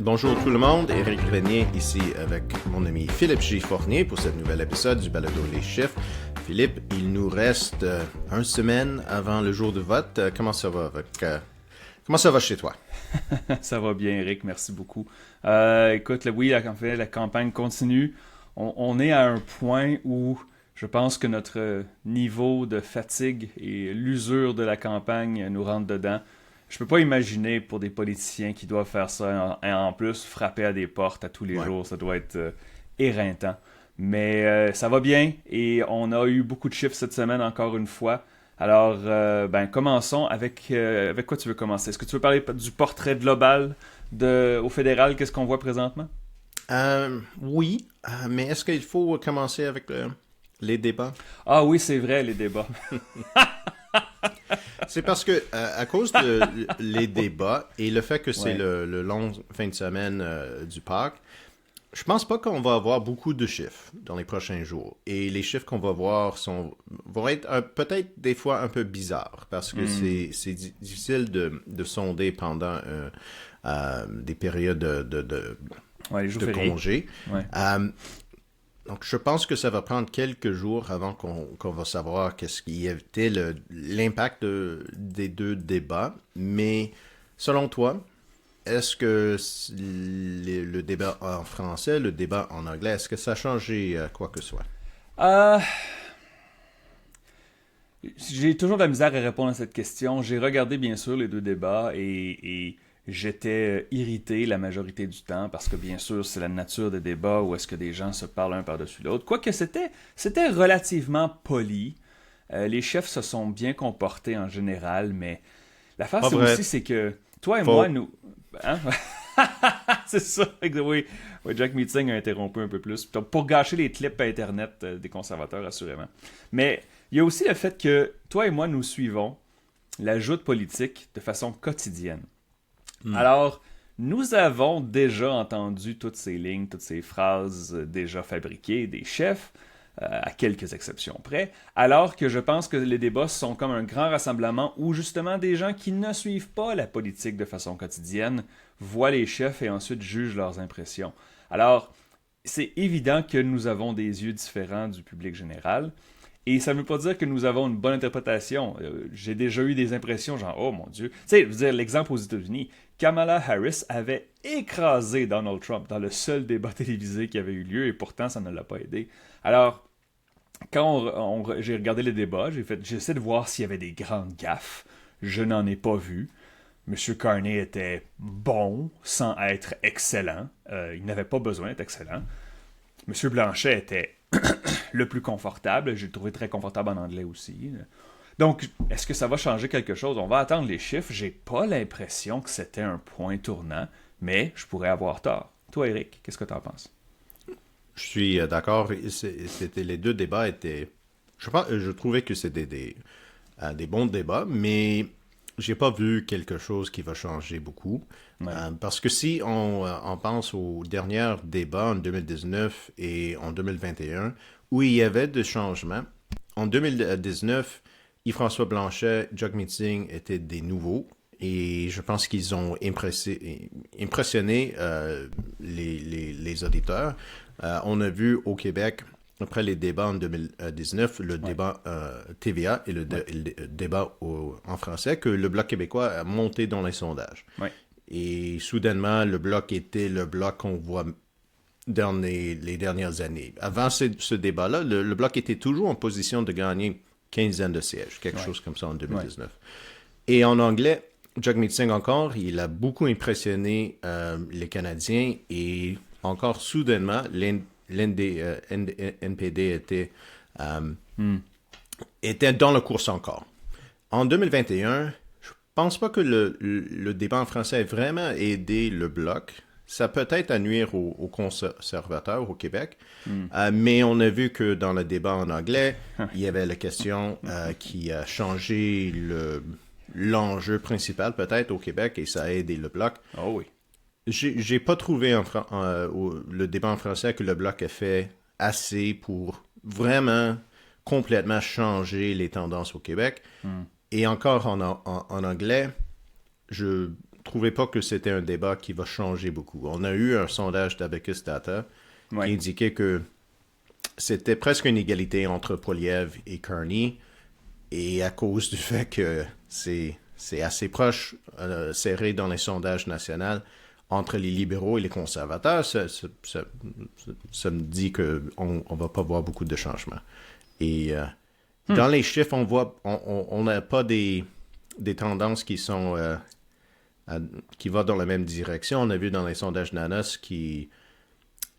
Bonjour tout le monde, Éric Grenier ici avec mon ami Philippe G. Fournier pour ce nouvel épisode du balado Les Chiffres. Philippe, il nous reste une semaine avant le jour de vote. Comment ça va comment ça va chez toi? Ça va bien, Eric, merci beaucoup. Écoute, oui, la campagne continue. On est à un point où je pense que notre niveau de fatigue et l'usure de la campagne nous rentre dedans. Je peux pas imaginer pour des politiciens qui doivent faire ça en plus, frapper à des portes à tous les jours. Ça doit être éreintant. Mais ça va bien et on a eu beaucoup de chiffres cette semaine encore une fois. Alors, commençons avec quoi tu veux commencer? Est-ce que tu veux parler du portrait global au fédéral? Qu'est-ce qu'on voit présentement? Oui, mais est-ce qu'il faut commencer avec les débats? Ah oui, c'est vrai, les débats. C'est parce que, à cause de les débats et le fait que c'est le long fin de semaine du Pâques, je pense pas qu'on va avoir beaucoup de chiffres dans les prochains jours. Et les chiffres qu'on va voir vont être peut-être des fois un peu bizarres parce que c'est difficile de sonder pendant des périodes de congé. Ouais. Donc, je pense que ça va prendre quelques jours avant qu'on va savoir qu'est-ce qui était l'impact des deux débats. Mais selon toi, est-ce que le débat en français, le débat en anglais, est-ce que ça a changé quoi que ce soit? J'ai toujours de la misère à répondre à cette question. J'ai regardé bien sûr les deux débats et j'étais irrité la majorité du temps parce que bien sûr c'est la nature des débats où est-ce que des gens se parlent un par-dessus l'autre. Quoique c'était relativement poli. Les chefs se sont bien comportés en général, mais l'affaire c'est aussi c'est que toi et moi nous... Hein? C'est ça. Oui, Jack Meeting a interrompu un peu plus. Pour gâcher les clips Internet des conservateurs, assurément. Mais il y a aussi le fait que toi et moi, nous suivons la joute politique de façon quotidienne. Alors, nous avons déjà entendu toutes ces lignes, toutes ces phrases déjà fabriquées des chefs, à quelques exceptions près, alors que je pense que les débats sont comme un grand rassemblement où justement des gens qui ne suivent pas la politique de façon quotidienne voient les chefs et ensuite jugent leurs impressions. Alors, c'est évident que nous avons des yeux différents du public général, et ça ne veut pas dire que nous avons une bonne interprétation. J'ai déjà eu des impressions genre, oh mon Dieu. Tu sais, je veux dire, l'exemple aux États-Unis, Kamala Harris avait écrasé Donald Trump dans le seul débat télévisé qui avait eu lieu, et pourtant ça ne l'a pas aidé. Alors, quand j'ai regardé les débats, j'essaie de voir s'il y avait des grandes gaffes. Je n'en ai pas vu. M. Carney était bon, sans être excellent. Il n'avait pas besoin d'être excellent. M. Blanchet était le plus confortable. Je le trouvais très confortable en anglais aussi. Donc, est-ce que ça va changer quelque chose? On va attendre les chiffres. J'ai pas l'impression que c'était un point tournant, mais je pourrais avoir tort. Toi, Eric, qu'est-ce que tu en penses? Je suis d'accord. Les deux débats étaient... Je trouvais que c'était des bons débats, mais j'ai pas vu quelque chose qui va changer beaucoup. Ouais. Parce que si on pense aux derniers débats en 2019 et en 2021, où il y avait des changements, en 2019, Yves-François Blanchet, Jack Meeting étaient des nouveaux. Et je pense qu'ils ont impressionné les auditeurs. On a vu au Québec, après les débats en 2019, le débat TVA et le débat en français, que le Bloc québécois a monté dans les sondages. Ouais. Et soudainement, le Bloc était le Bloc qu'on voit dans les dernières années. Avant ce débat-là, le Bloc était toujours en position de gagner une quinzaine de sièges, quelque chose comme ça en 2019. Ouais. Et en anglais, Jack Meeting encore, il a beaucoup impressionné les Canadiens et encore soudainement, NPD était dans la course encore. En 2021, je pense pas que le débat en français ait vraiment aidé le Bloc. Ça peut être à nuire aux conservateurs au Québec, mais on a vu que dans le débat en anglais, il y avait la question qui a changé l'enjeu principal peut-être au Québec et ça a aidé le Bloc. Oh oui. J'ai pas trouvé le débat en français que le Bloc a fait assez pour vraiment complètement changer les tendances au Québec. Et encore en anglais, trouvais pas que c'était un débat qui va changer beaucoup. On a eu un sondage d'Abacus Data qui indiquait que c'était presque une égalité entre Poilievre et Carney, et à cause du fait que c'est assez proche, serré dans les sondages nationaux entre les libéraux et les conservateurs, ça me dit qu'on ne va pas voir beaucoup de changements. Et dans les chiffres, on n'a pas des tendances qui sont qui vont dans la même direction. On a vu dans les sondages Nanos qui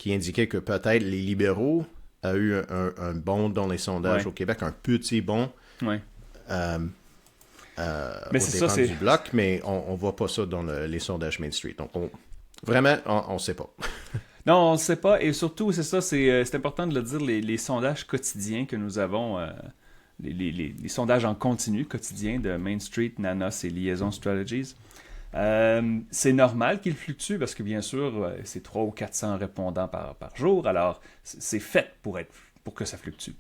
indiquait que peut-être les libéraux a eu un bond dans les sondages au Québec, un petit bond mais au dépend du bloc, mais on ne voit pas ça dans les sondages Main Street. Donc, vraiment, on ne sait pas. Non, on ne sait pas, et surtout, c'est ça, c'est important de le dire, les sondages quotidiens que nous avons, les sondages en continu quotidiens de Main Street, Nanos et Liaison Strategies, c'est normal qu'ils fluctuent parce que, bien sûr, c'est 300 ou 400 répondants par jour, alors c'est fait pour que ça fluctue.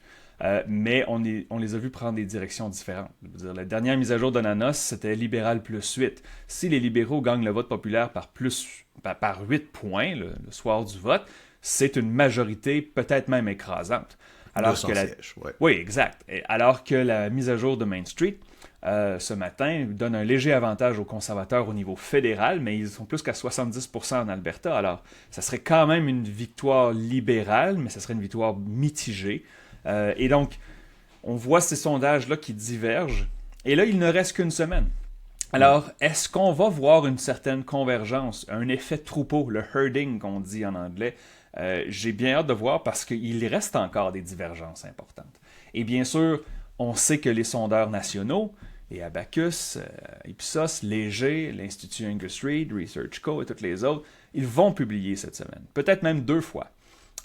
Mais on les a vus prendre des directions différentes. Je veux dire, la dernière mise à jour de Nanos, c'était libéral plus 8. Si les libéraux gagnent le vote populaire par 8 points le soir du vote, c'est une majorité peut-être même écrasante. Alors que sièges, Oui, exact. Alors que la mise à jour de Main Street, ce matin, donne un léger avantage aux conservateurs au niveau fédéral, mais ils sont plus qu'à 70% en Alberta. Alors, ça serait quand même une victoire libérale, mais ça serait une victoire mitigée. Et donc, on voit ces sondages-là qui divergent. Et là, il ne reste qu'une semaine. Alors, est-ce qu'on va voir une certaine convergence, un effet troupeau, le herding qu'on dit en anglais? J'ai bien hâte de voir parce qu'il reste encore des divergences importantes. Et bien sûr, on sait que les sondeurs nationaux, et Abacus, Ipsos, Léger, l'Institut Angus Reid, Research Co. et toutes les autres, ils vont publier cette semaine. Peut-être même 2 fois.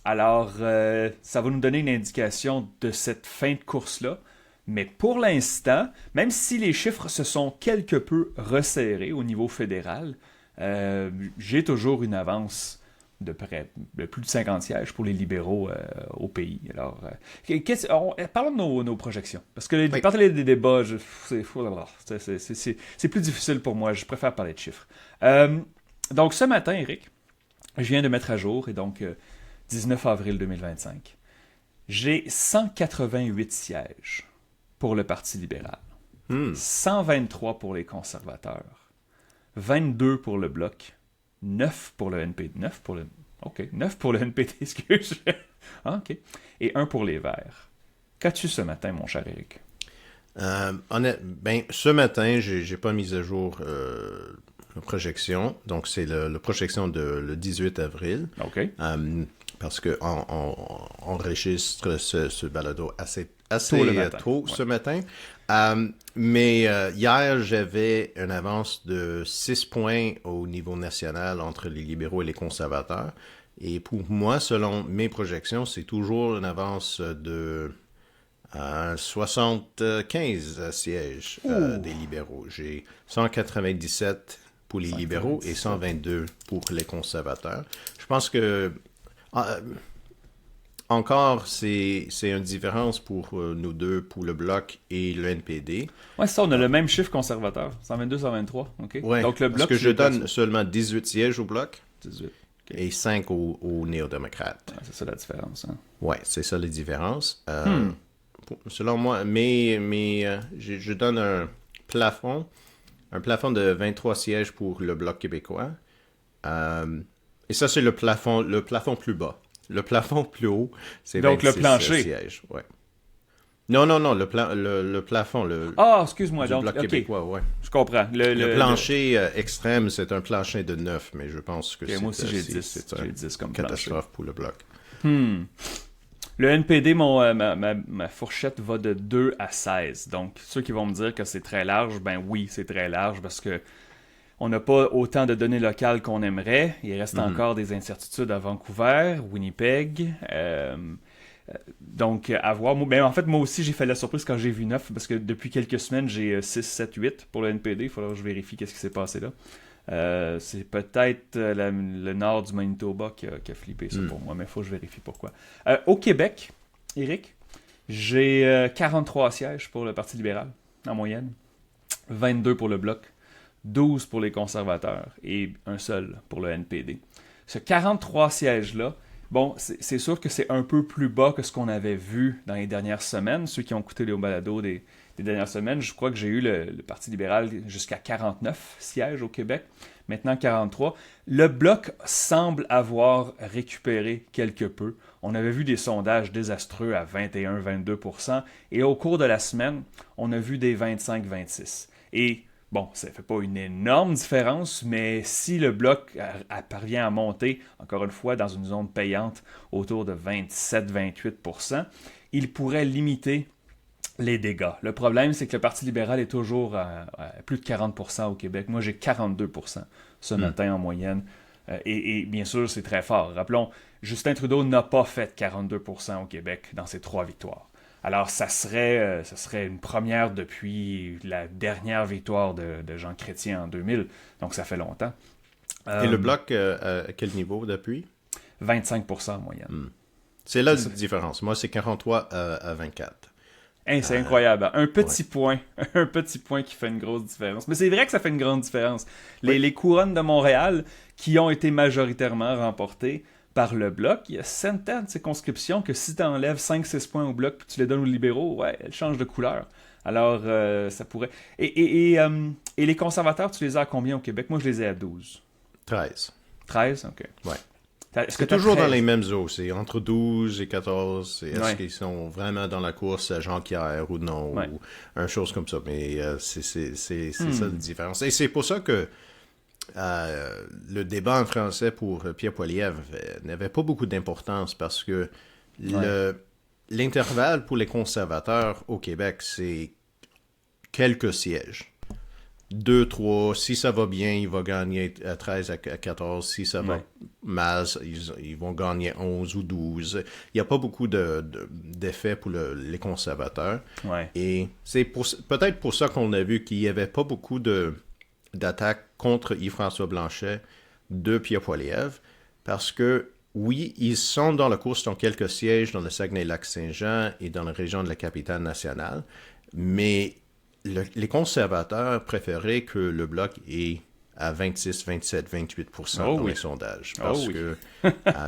Alors, ça va nous donner une indication de cette fin de course-là. Mais pour l'instant, même si les chiffres se sont quelque peu resserrés au niveau fédéral, j'ai toujours une avance de plus de 50 sièges pour les libéraux au pays. Alors, parlons de nos projections. Parce que parler des débats, c'est plus difficile pour moi. Je préfère parler de chiffres. Donc, ce matin, Eric, je viens de mettre à jour, et donc 19 avril 2025, j'ai 188 sièges pour le Parti libéral, 123 pour les conservateurs, 22 pour le Bloc, 9 pour le NPD, 9 pour le NPD, excuse. OK. Et 1 pour les Verts. Qu'as-tu ce matin, mon cher Eric? Ce matin, j'ai pas mis à jour la projection. Donc, c'est la projection de le 18 avril. OK. Parce qu'on enregistre ce balado assez tôt ce matin. Mais hier, j'avais une avance de 6 points au niveau national entre les libéraux et les conservateurs. Et pour moi, selon mes projections, c'est toujours une avance de 75 sièges des libéraux. J'ai 197 pour les libéraux et 122 pour les conservateurs. Je pense que encore, c'est une différence pour nous deux, pour le Bloc et le NPD. Oui, ça, on a le même chiffre conservateur. 122, 123. OK. Ouais, donc, le Bloc, parce que je donne seulement 18 sièges au Bloc 18. Okay. Et 5 aux néo-démocrates. Ouais, c'est ça la différence. Hein? Oui, c'est ça la différence. Selon moi, je donne un plafond de 23 sièges pour le Bloc québécois. Et ça, c'est le plafond plus bas. Le plafond plus haut, c'est 26 le plancher. Sièges. Ouais. Non, le plafond. Excuse-moi. Du Bloc québécois, ouais. Je comprends. Le plancher extrême, c'est un plancher de 9, mais je pense que moi aussi, j'ai 10 comme catastrophe pour le Bloc. Le NPD, ma fourchette va de 2 à 16. Donc, ceux qui vont me dire que c'est très large, ben oui, c'est très large parce que on n'a pas autant de données locales qu'on aimerait. Il reste encore des incertitudes à Vancouver, Winnipeg. Donc, à voir. Mais en fait, moi aussi, j'ai fait la surprise quand j'ai vu 9, parce que depuis quelques semaines, j'ai 6, 7, 8 pour le NPD. Il faudra que je vérifie qu'est-ce qui s'est passé là. C'est peut-être le nord du Manitoba qui a flippé ça pour moi, mais il faut que je vérifie pourquoi. Au Québec, Eric, j'ai 43 sièges pour le Parti libéral, en moyenne. 22 pour le Bloc. 12 pour les conservateurs et un seul pour le NPD. Ce 43 sièges-là, bon, c'est sûr que c'est un peu plus bas que ce qu'on avait vu dans les dernières semaines. Ceux qui ont écouté les balados des dernières semaines, je crois que j'ai eu le Parti libéral jusqu'à 49 sièges au Québec, maintenant 43. Le Bloc semble avoir récupéré quelque peu. On avait vu des sondages désastreux à 21-22%, et au cours de la semaine, on a vu des 25-26%. Et bon, ça ne fait pas une énorme différence, mais si le Bloc parvient à monter, encore une fois, dans une zone payante autour de 27-28%, il pourrait limiter les dégâts. Le problème, c'est que le Parti libéral est toujours à plus de 40% au Québec. Moi, j'ai 42% ce matin en moyenne. Et bien sûr, c'est très fort. Rappelons, Justin Trudeau n'a pas fait 42% au Québec dans ses 3 victoires. Alors, ça serait une première depuis la dernière victoire de Jean Chrétien en 2000. Donc, ça fait longtemps. Et le Bloc, à quel niveau depuis? 25% en moyenne. C'est là la différence. Moi, c'est 43 à 24. Hey, c'est incroyable. Un petit point qui fait une grosse différence. Mais c'est vrai que ça fait une grande différence. Les couronnes de Montréal, qui ont été majoritairement remportées par le Bloc, il y a certaines circonscriptions que si tu enlèves 5-6 points au Bloc et tu les donnes aux libéraux, ouais, elles changent de couleur. Alors, ça pourrait... Et les conservateurs, tu les as à combien au Québec? Moi, je les ai à 12. 13. 13? OK. Ouais. Est-ce c'est toujours dans les mêmes eaux. C'est entre 12 et 14. Est-ce qu'ils sont vraiment dans la course à Jean-Pierre ou non? Ou une chose comme ça. Mais c'est ça la différence. Et c'est pour ça que le débat en français pour Pierre Poilievre n'avait pas beaucoup d'importance parce que l'intervalle pour les conservateurs au Québec, c'est quelques sièges. 2, 3, si ça va bien, il va gagner à 13 à 14. Si ça va mal, ils vont gagner 11 ou 12. Il n'y a pas beaucoup d'effets pour les conservateurs. Ouais. Et c'est peut-être pour ça qu'on a vu qu'il n'y avait pas beaucoup d'attaques contre Yves-François Blanchet de Pierre Poilievre, parce que, oui, ils sont dans la course dans quelques sièges dans le Saguenay-Lac-Saint-Jean et dans la région de la Capitale-Nationale, mais les conservateurs préféraient que le Bloc est à 26, 27, 28% dans les sondages. Parce que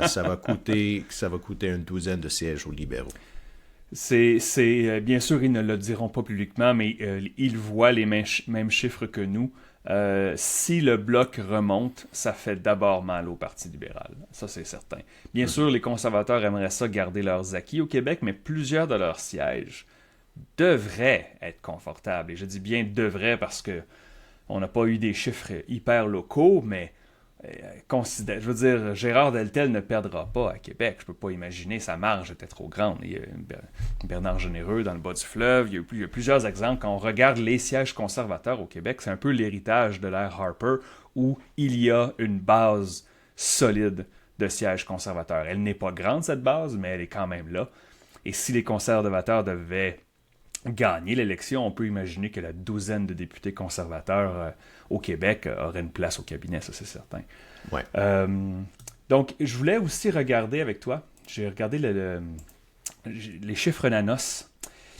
ça va coûter une douzaine de sièges aux libéraux. C'est bien sûr, ils ne le diront pas publiquement, mais ils voient les mêmes chiffres que nous. Si le Bloc remonte, ça fait d'abord mal au Parti libéral. Ça, c'est certain. Bien sûr, les conservateurs aimeraient ça garder leurs acquis au Québec, mais plusieurs de leurs sièges devraient être confortables. Et je dis bien devraient parce que on n'a pas eu des chiffres hyper locaux, mais je veux dire, Gérard Deltel ne perdra pas à Québec. Je peux pas imaginer, sa marge était trop grande. Il y a Bernard Généreux dans le bas du fleuve. Il y a plusieurs exemples. Quand on regarde les sièges conservateurs au Québec, c'est un peu l'héritage de l'ère Harper où il y a une base solide de sièges conservateurs. Elle n'est pas grande, cette base, mais elle est quand même là. Et si les conservateurs devaient gagner l'élection, on peut imaginer que la douzaine de députés conservateurs au Québec aurait une place au cabinet, ça c'est certain. Ouais. Donc, je voulais aussi regarder avec toi, j'ai regardé les chiffres Nanos.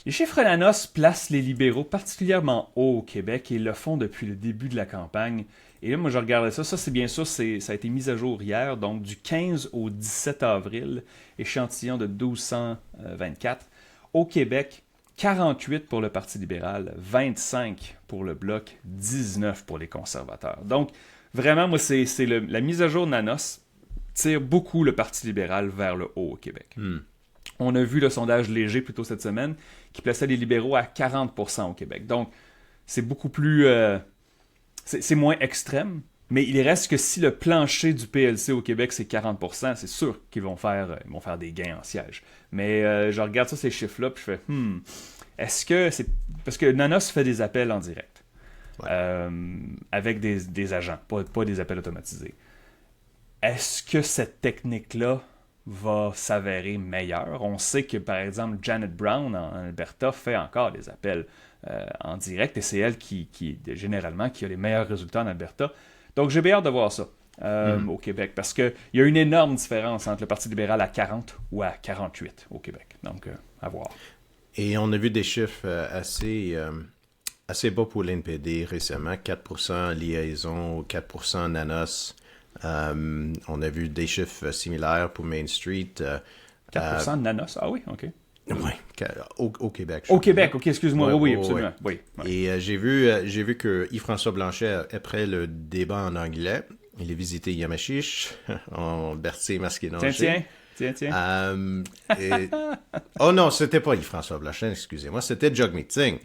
Les chiffres Nanos placent les libéraux particulièrement haut au Québec et ils le font depuis le début de la campagne. Et là, moi, je regardais ça. Ça, c'est bien sûr, ça a été mis à jour hier, donc du 15 au 17 avril, échantillon de 1224. Au Québec, 48 pour le Parti libéral, 25 pour le Bloc, 19 pour les conservateurs. Donc, vraiment, moi, c'est la mise à jour Nanos tire beaucoup le Parti libéral vers le haut au Québec. On a vu le sondage léger plus tôt cette semaine qui plaçait les libéraux à 40% au Québec. Donc, c'est beaucoup plus... c'est moins extrême, mais il reste que si le plancher du PLC au Québec, c'est 40%, c'est sûr qu'ils vont faire des gains en siège. Mais je regarde ça, ces chiffres-là, puis je fais, est-ce que c'est... Parce que Nanos fait des appels en direct, avec des agents, pas des appels automatisés. Est-ce que cette technique-là va s'avérer meilleure? On sait que, par exemple, Janet Brown en Alberta fait encore des appels en direct, et c'est elle qui généralement, qui a les meilleurs résultats en Alberta. Donc, j'ai bien hâte de voir ça au Québec, parce qu'il y a une énorme différence entre le Parti libéral à 40 ou à 48 au Québec. Donc, à voir. Et on a vu des chiffres assez assez bas pour l'NPD récemment, 4% liaison, 4% nanos. On a vu des chiffres similaires pour Main Street. 4% de nanos, ah oui, ok. Oui, au Québec. Au Québec, ok, excuse-moi, oui, ouais, absolument. ouais. Oui. Et j'ai vu que Yves-François Blanchet, après le débat en anglais, il a visité Yamachiche, en Berthier-Masquinongé. Tiens. Oh non, c'était pas Yves-François Blanchet, excusez-moi, c'était Jagmeet Singh.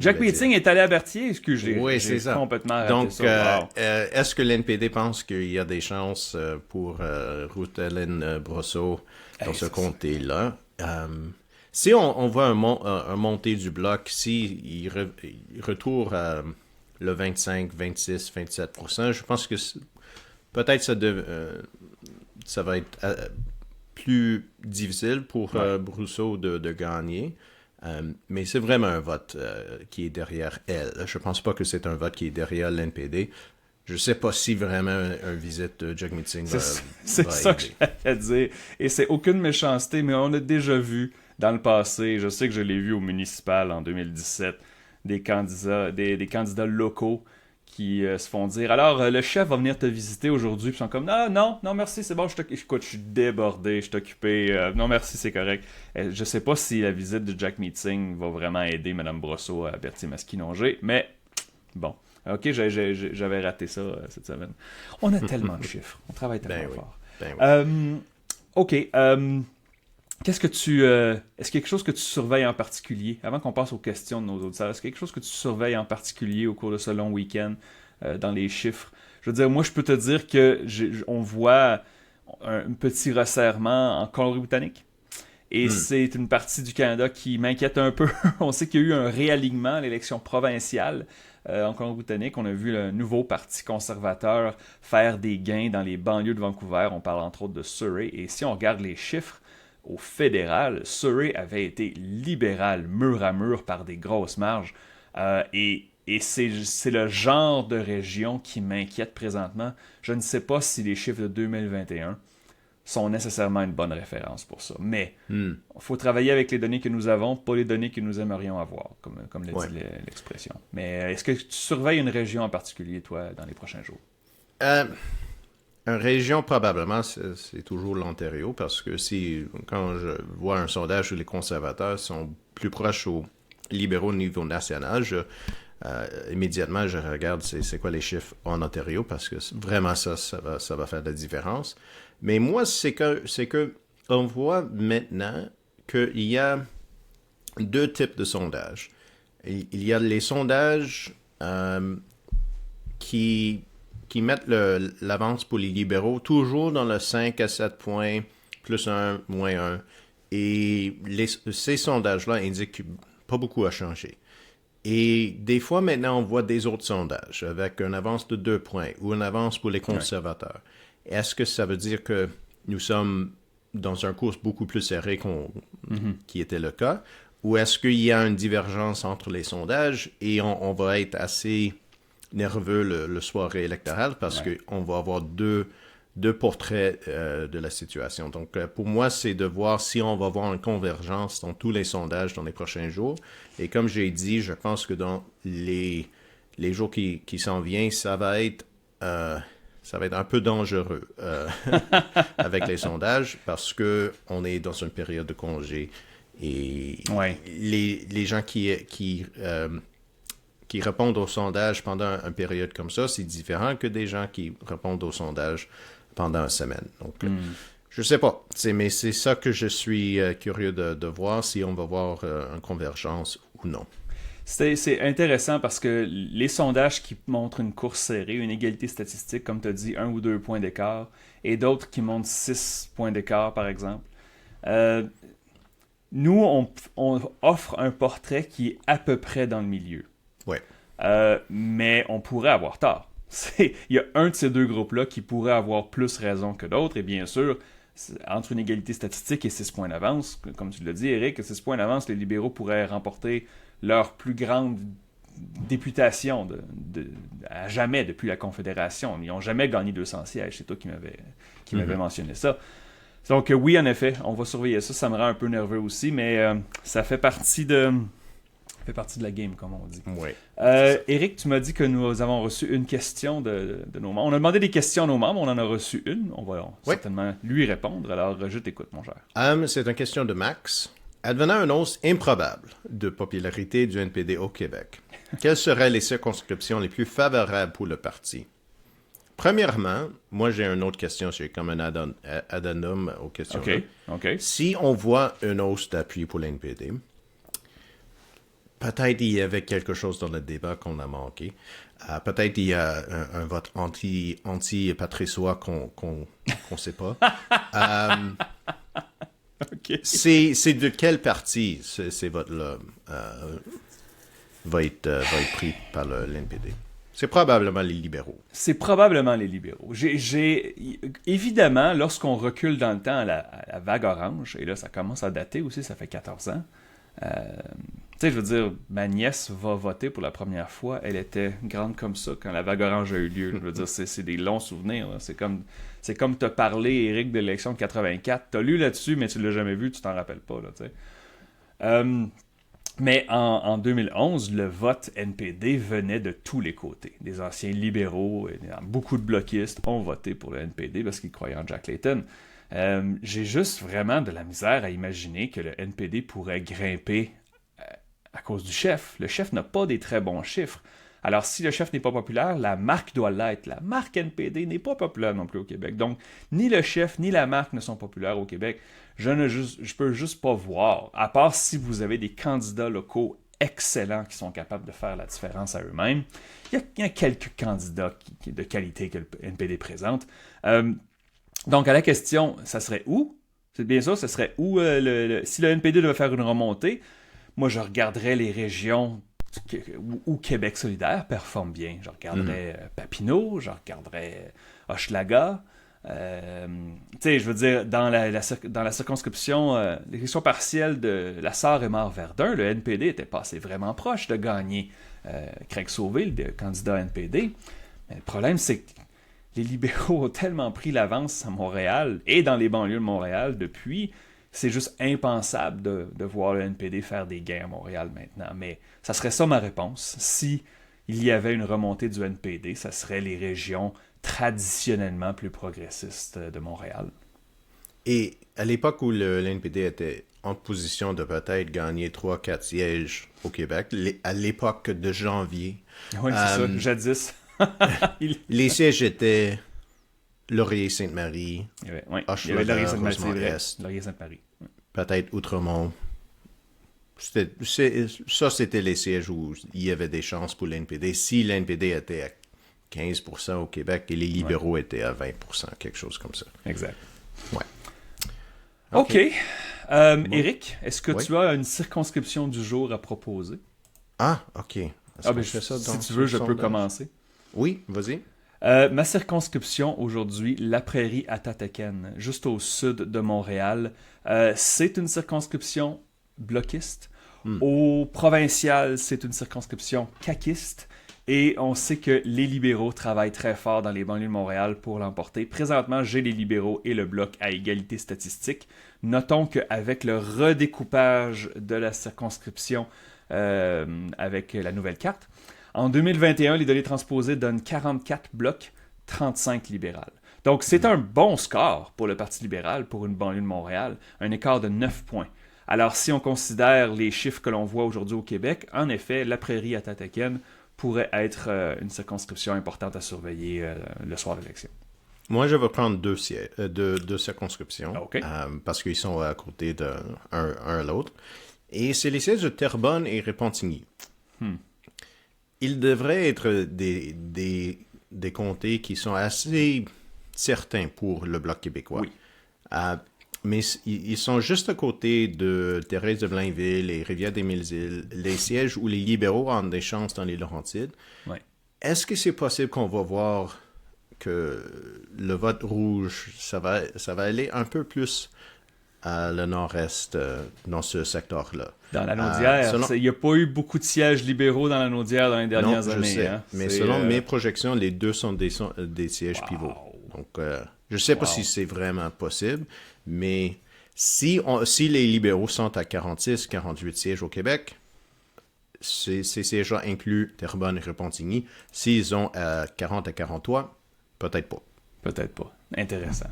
Jagmeet Singh est allé à Berthier, excusez-moi. Oui, c'est ça. Complètement raté donc, ça. Wow. est-ce que l'NPD pense qu'il y a des chances pour Ruth-Hélène Brosseau dans ce comté-là? Si on voit un montée du bloc, si il retourne le 25, 26, 27%, je pense que peut-être ça va être plus difficile pour Brosseau de gagner. Mais c'est vraiment un vote qui est derrière elle. Je pense pas que c'est un vote qui est derrière l'NPD. Je sais pas si vraiment un visite de Jagmeet Singh va C'est ça que j'allais dire. Et c'est aucune méchanceté, mais on a déjà vu dans le passé, je sais que je l'ai vu au municipal en 2017, des candidats locaux qui se font dire « Alors, le chef va venir te visiter aujourd'hui. » Puis ils sont comme « Non, merci, c'est bon, écoute, je suis débordé, je suis occupé. Non, merci, c'est correct. » Je sais pas si la visite de Jagmeet Singh va vraiment aider Mme Brosseau à Berthier-Masquinongé, mais bon. Ok, j'avais raté ça cette semaine. On a tellement de chiffres. On travaille tellement fort. Ok. Est-ce qu'il y a quelque chose que tu surveilles en particulier, avant qu'on passe aux questions de nos auditeurs, est-ce qu'il y a quelque chose que tu surveilles en particulier au cours de ce long week-end dans les chiffres? Je veux dire, moi, je peux te dire que on voit un petit resserrement en Colombie-Britannique. Et c'est une partie du Canada qui m'inquiète un peu. On sait qu'il y a eu un réalignement à l'élection provinciale en Colombie-Britannique. On a vu le nouveau parti conservateur faire des gains dans les banlieues de Vancouver. On parle entre autres de Surrey. Et si on regarde les chiffres, au fédéral, Surrey avait été libéral mur à mur par des grosses marges. Et c'est le genre de région qui m'inquiète présentement. Je ne sais pas si les chiffres de 2021 sont nécessairement une bonne référence pour ça. Mais il faut travailler avec les données que nous avons, pas les données que nous aimerions avoir, comme l'a dit l'expression. Mais est-ce que tu surveilles une région en particulier, toi, dans les prochains jours? Une région, probablement, c'est toujours l'Ontario, parce que quand je vois un sondage où les conservateurs sont plus proches aux libéraux au niveau national, immédiatement, je regarde c'est quoi les chiffres en Ontario, parce que vraiment ça va faire de la différence. Mais moi, c'est que on voit maintenant qu'il y a deux types de sondages. Il y a les sondages qui mettent l'avance pour les libéraux toujours dans le 5 à 7 points, plus 1, moins 1. Et ces sondages-là indiquent que pas beaucoup a changé. Et des fois, maintenant, on voit des autres sondages avec une avance de 2 points ou une avance pour les conservateurs. Est-ce que ça veut dire que nous sommes dans un course beaucoup plus serré qui était le cas? Ou est-ce qu'il y a une divergence entre les sondages et on va être assez nerveux le soir électoral parce qu'on va avoir deux portraits de la situation. Donc, pour moi, c'est de voir si on va avoir une convergence dans tous les sondages dans les prochains jours. Et comme j'ai dit, je pense que dans les jours qui s'en viennent, ça va être un peu dangereux avec les sondages parce qu'on est dans une période de congé et les gens qui répondent aux sondages pendant une période comme ça, c'est différent que des gens qui répondent aux sondages pendant une semaine. Donc, je sais pas. Mais c'est ça que je suis curieux de voir, si on va voir une convergence ou non. C'est intéressant parce que les sondages qui montrent une course serrée, une égalité statistique, comme tu as dit, 1 ou 2 points d'écart, et d'autres qui montrent 6 points d'écart, par exemple, nous, on offre un portrait qui est à peu près dans le milieu. Ouais. Mais on pourrait avoir tort. Il y a un de ces deux groupes-là qui pourrait avoir plus raison que d'autres, et bien sûr, entre une égalité statistique et 6 points d'avance, comme tu l'as dit, Eric, 6 points d'avance, les libéraux pourraient remporter leur plus grande députation à jamais depuis la Confédération. Ils n'ont jamais gagné 200 sièges. C'est toi qui m'avais mentionné ça. Donc oui, en effet, on va surveiller ça. Ça me rend un peu nerveux aussi, mais ça fait partie de fait partie de la game, comme on dit. Oui. Éric, tu m'as dit que nous avons reçu une question de nos membres. On a demandé des questions à nos membres, on en a reçu une. On va certainement lui répondre. Alors, je t'écoute, mon cher. C'est une question de Max. Advenant une hausse improbable de popularité du NPD au Québec, quelles seraient les circonscriptions les plus favorables pour le parti? Premièrement, moi j'ai une autre question, c'est comme un addendum aux questions. OK. Si on voit une hausse d'appui pour l'NPD, peut-être il y avait quelque chose dans le débat qu'on a manqué. Peut-être il y a un vote anti-patriçois qu'on ne sait pas. OK. C'est de quel parti ces votes-là va être pris par l'NPD? C'est probablement les libéraux. C'est probablement les libéraux. Évidemment, lorsqu'on recule dans le temps à la vague orange, et là, ça commence à dater aussi, ça fait 14 ans, tu sais, je veux dire, ma nièce va voter pour la première fois. Elle était grande comme ça quand la vague orange a eu lieu. Je veux dire, c'est des longs souvenirs. Là. C'est comme te parler, Éric, de l'élection de 84. T'as lu là-dessus, mais tu l'as jamais vu, tu t'en rappelles pas, là, tu sais. Mais en 2011, le vote NPD venait de tous les côtés. Des anciens libéraux, et beaucoup de bloquistes ont voté pour le NPD parce qu'ils croyaient en Jack Layton. J'ai juste vraiment de la misère à imaginer que le NPD pourrait grimper à cause du chef. Le chef n'a pas des très bons chiffres. Alors, si le chef n'est pas populaire, la marque doit l'être. La marque NPD n'est pas populaire non plus au Québec. Donc, ni le chef ni la marque ne sont populaires au Québec. Je peux juste pas voir, à part si vous avez des candidats locaux excellents qui sont capables de faire la différence à eux-mêmes. Il y a quelques candidats de qualité que le NPD présente. Donc, à la question, ça serait où? C'est bien sûr, ça serait où si le NPD devait faire une remontée, moi, je regarderais les régions où Québec solidaire performe bien. Je regarderais Papineau, je regarderais Hochelaga. Tu sais, je veux dire, dans la circonscription, l'élection partielle de la Sarre et Mare-Verdun, le NPD était passé vraiment proche de gagner Craig Sauvé, le candidat NPD. Mais le problème, c'est que les libéraux ont tellement pris l'avance à Montréal et dans les banlieues de Montréal depuis, c'est juste impensable de voir le NPD faire des gains à Montréal maintenant. Mais ça serait ça ma réponse. Si il y avait une remontée du NPD, ça serait les régions traditionnellement plus progressistes de Montréal. Et à l'époque où le NPD était en position de peut-être gagner 3-4 sièges au Québec, à l'époque de janvier... Oui, c'est ça, jadis. Les sièges étaient Laurier-Sainte-Marie, Hochelaga, Rosemont-Est, Laurier-Sainte-Marie. Peut-être Outremont. C'était les sièges où il y avait des chances pour l'NPD. Si l'NPD était à 15% au Québec et les libéraux étaient à 20%, quelque chose comme ça. Exact. Ouais. OK. Éric, est-ce que tu as une circonscription du jour à proposer? Ah, OK. Ben, si tu veux, je peux commencer. Oui, vas-y. Ma circonscription aujourd'hui, la prairie Atataken, juste au sud de Montréal, c'est une circonscription bloquiste. Au provincial, c'est une circonscription caquiste. Et on sait que les libéraux travaillent très fort dans les banlieues de Montréal pour l'emporter. Présentement, j'ai les libéraux et le bloc à égalité statistique. Notons qu'avec le redécoupage de la circonscription avec la nouvelle carte, en 2021, les données transposées donnent 44 blocs, 35 libérales. Donc, c'est un bon score pour le Parti libéral, pour une banlieue de Montréal, un écart de 9 points. Alors, si on considère les chiffres que l'on voit aujourd'hui au Québec, en effet, la prairie Atataken pourrait être une circonscription importante à surveiller le soir de l'élection. Moi, je vais prendre deux circonscriptions, okay. Parce qu'ils sont à côté d'un à l'autre. Et c'est les sièges de Terrebonne et Repentigny. Ils devraient être des comtés qui sont assez certains pour le Bloc québécois. Oui. Mais ils sont juste à côté de Thérèse de Blainville et Rivière-des-Mille-Îles, les sièges où les libéraux ont des chances dans les Laurentides. Ouais. Est-ce que c'est possible qu'on va voir que le vote rouge, ça va aller un peu plus à le nord-est dans ce secteur-là? Dans la Naudière, il n'y a pas eu beaucoup de sièges libéraux dans la Naudière dans les dernières années. Je sais, hein? Mais selon mes projections, les deux sont des sièges pivots. Donc, je ne sais pas si c'est vraiment possible, mais si les libéraux sont à 46, 48 sièges au Québec, ces gens incluent Terrebonne et Repentigny. S'ils ont 40 à 43, peut-être pas. Peut-être pas. Intéressant.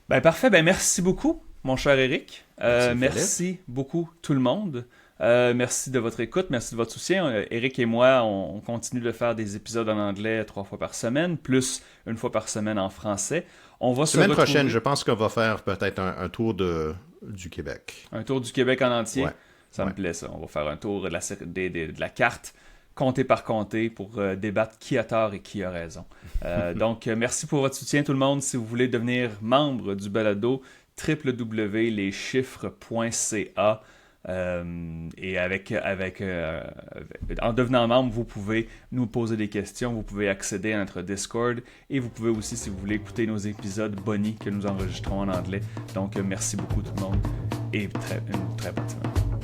Ben parfait, ben merci beaucoup, mon cher Éric. Merci beaucoup tout le monde. Merci de votre écoute, merci de votre soutien. Éric et moi, on continue de faire des épisodes en anglais 3 fois par semaine, plus une fois par semaine en français. On va Semaine prochaine, je pense qu'on va faire peut-être un tour du Québec. Un tour du Québec en entier. Ouais. Ça me plaît, ça. On va faire un tour de la carte, comté par comté, pour débattre qui a tort et qui a raison. Donc, merci pour votre soutien, tout le monde. Si vous voulez devenir membre du balado, www.leschiffres.ca. Et en devenant membre, vous pouvez nous poser des questions, vous pouvez accéder à notre Discord et vous pouvez aussi, si vous voulez, écouter nos épisodes bonus que nous enregistrons en anglais. Donc, merci beaucoup tout le monde et une très bonne semaine.